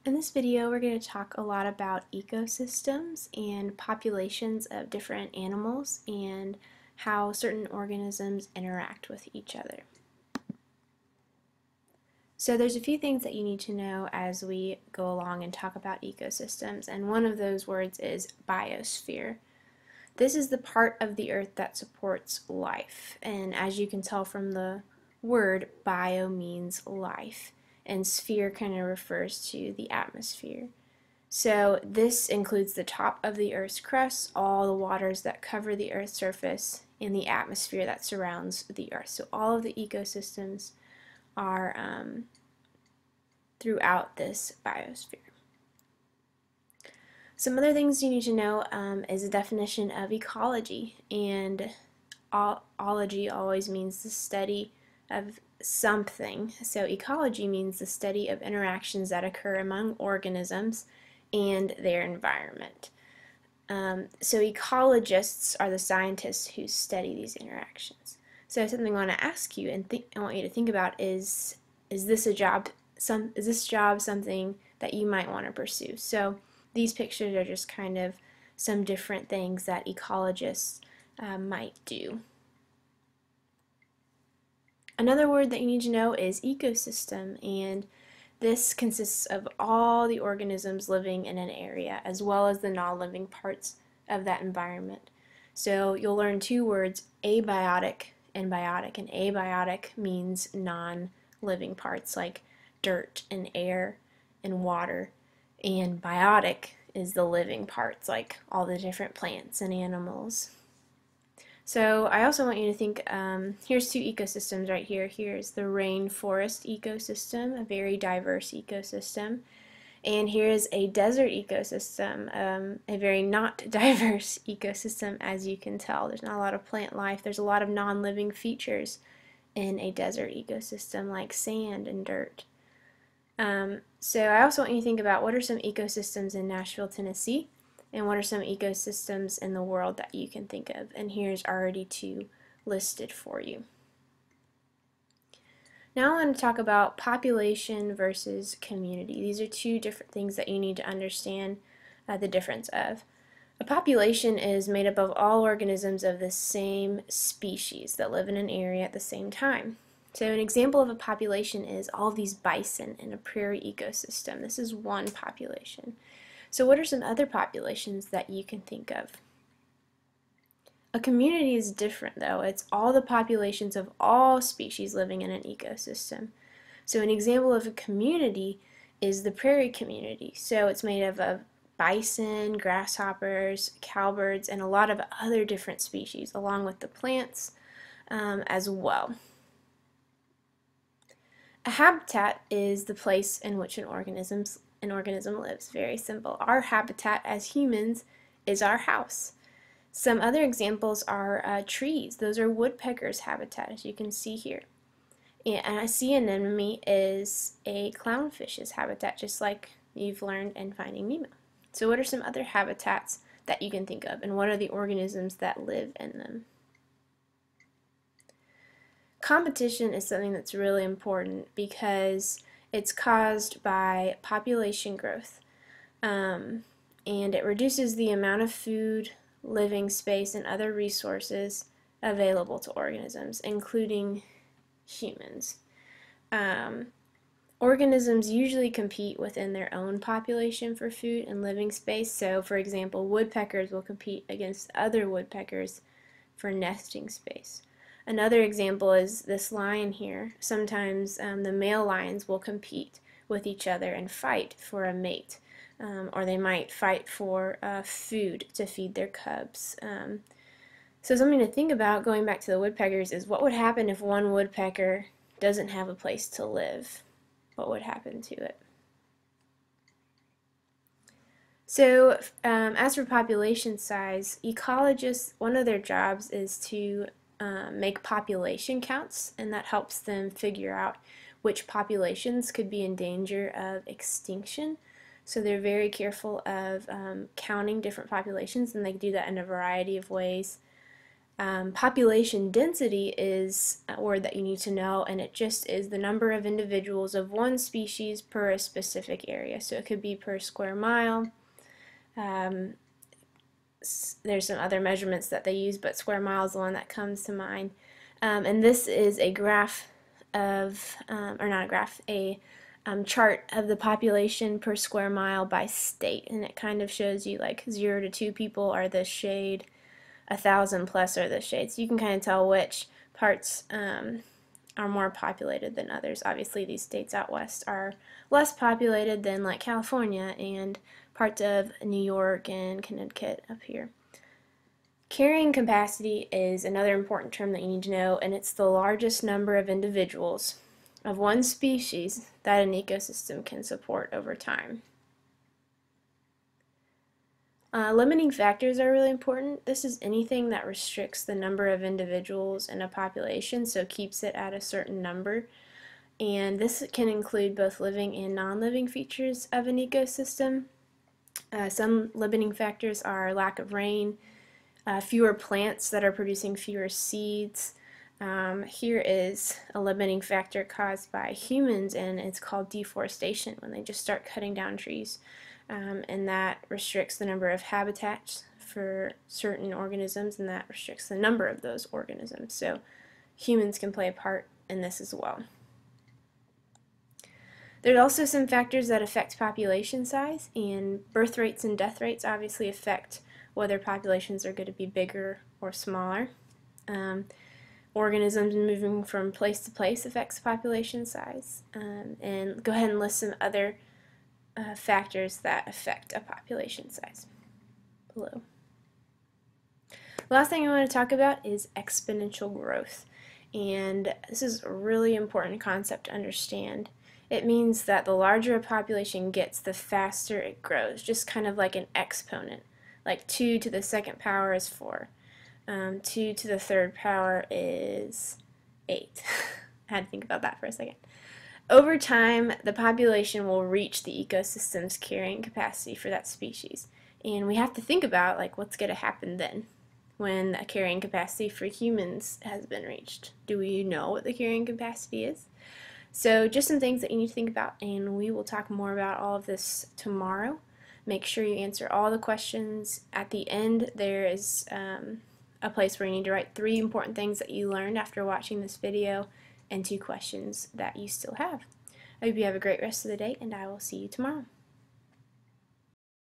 In this video, we're going to talk a lot about ecosystems and populations of different animals and how certain organisms interact with each other. So there's a few things that you need to know as we go along and talk about ecosystems, and one of those words is biosphere. This is the part of the earth that supports life, and as you can tell from the word, bio means life, and sphere kind of refers to the atmosphere. So this includes the top of the Earth's crust, all the waters that cover the Earth's surface, and the atmosphere that surrounds the Earth. So all of the ecosystems are throughout this biosphere. Some other things you need to know is a definition of ecology, and ology always means the study of something. So ecology means the study of interactions that occur among organisms and their environment. So ecologists are the scientists who study these interactions. So something I want to ask you and I want you to think about is this job something that you might want to pursue? So these pictures are just kind of some different things that ecologists might do. Another word that you need to know is ecosystem, and this consists of all the organisms living in an area as well as the non-living parts of that environment. So you'll learn two words, abiotic and biotic, and abiotic means non-living parts like dirt and air and water, and biotic is the living parts like all the different plants and animals. So I also want you to think, here's two ecosystems right here. Here's the rainforest ecosystem, a very diverse ecosystem. And here's a desert ecosystem, a very not diverse ecosystem, as you can tell. There's not a lot of plant life. There's a lot of non-living features in a desert ecosystem like sand and dirt. So I also want you to think about what are some ecosystems in Nashville, Tennessee, and what are some ecosystems in the world that you can think of. And here's already two listed for you. Now I want to talk about population versus community. These are two different things that you need to understand the difference of. A population is made up of all organisms of the same species that live in an area at the same time. So an example of a population is all of these bison in a prairie ecosystem. This is one population. So what are some other populations that you can think of? A community is different though. It's all the populations of all species living in an ecosystem. So an example of a community is the prairie community. So it's made up of bison, grasshoppers, cowbirds, and a lot of other different species, along with the plants as well. A habitat is the place in which an organism lives. Very simple. Our habitat as humans is our house. Some other examples are trees. Those are woodpeckers' habitat, as you can see here. And a sea anemone is a clownfish's habitat, just like you've learned in Finding Nemo. So what are some other habitats that you can think of, and what are the organisms that live in them? Competition is something that's really important because it's caused by population growth, and it reduces the amount of food, living space, and other resources available to organisms, including humans. Organisms usually compete within their own population for food and living space. So, for example, woodpeckers will compete against other woodpeckers for nesting space. Another example is this lion here. Sometimes the male lions will compete with each other and fight for a mate, or they might fight for food to feed their cubs. So something to think about, going back to the woodpeckers, is what would happen if one woodpecker doesn't have a place to live? What would happen to it? So as for population size, ecologists, one of their jobs is to make population counts, and that helps them figure out which populations could be in danger of extinction. So they're very careful of counting different populations, and they do that in a variety of ways. Population density is a word that you need to know, and it just is the number of individuals of one species per a specific area. So it could be per square mile. There's some other measurements that they use, but square mile is the one that comes to mind. And this is a graph of, or not a graph, a chart of the population per square mile by state, and it kind of shows you like 0 to 2 people are this shade, 1,000 plus are this shade. So you can kind of tell which parts are more populated than others. Obviously, these states out west are less populated than like California and parts of New York and Connecticut up here. Carrying capacity is another important term that you need to know, and it's the largest number of individuals of one species that an ecosystem can support over time. Limiting factors are really important. This is anything that restricts the number of individuals in a population, so keeps it at a certain number. And this can include both living and non-living features of an ecosystem. Some limiting factors are lack of rain, fewer plants that are producing fewer seeds. Here is a limiting factor caused by humans, and it's called deforestation, when they just start cutting down trees. And that restricts the number of habitats for certain organisms, and that restricts the number of those organisms. So humans can play a part in this as well. There's also some factors that affect population size, and birth rates and death rates obviously affect whether populations are going to be bigger or smaller. Organisms moving from place to place affects population size. And go ahead and list some other factors that affect a population size below. The last thing I want to talk about is exponential growth. And this is a really important concept to understand. It means that the larger a population gets, the faster it grows, just kind of like an exponent. Like 2 to the second power is 4. 2 to the third power is 8. I had to think about that for a second. Over time, the population will reach the ecosystem's carrying capacity for that species. And we have to think about like what's going to happen then when a carrying capacity for humans has been reached. Do we know what the carrying capacity is? So just some things that you need to think about, and we will talk more about all of this tomorrow. Make sure you answer all the questions. At the end, there is a place where you need to write 3 important things that you learned after watching this video, and 2 questions that you still have. I hope you have a great rest of the day, and I will see you tomorrow.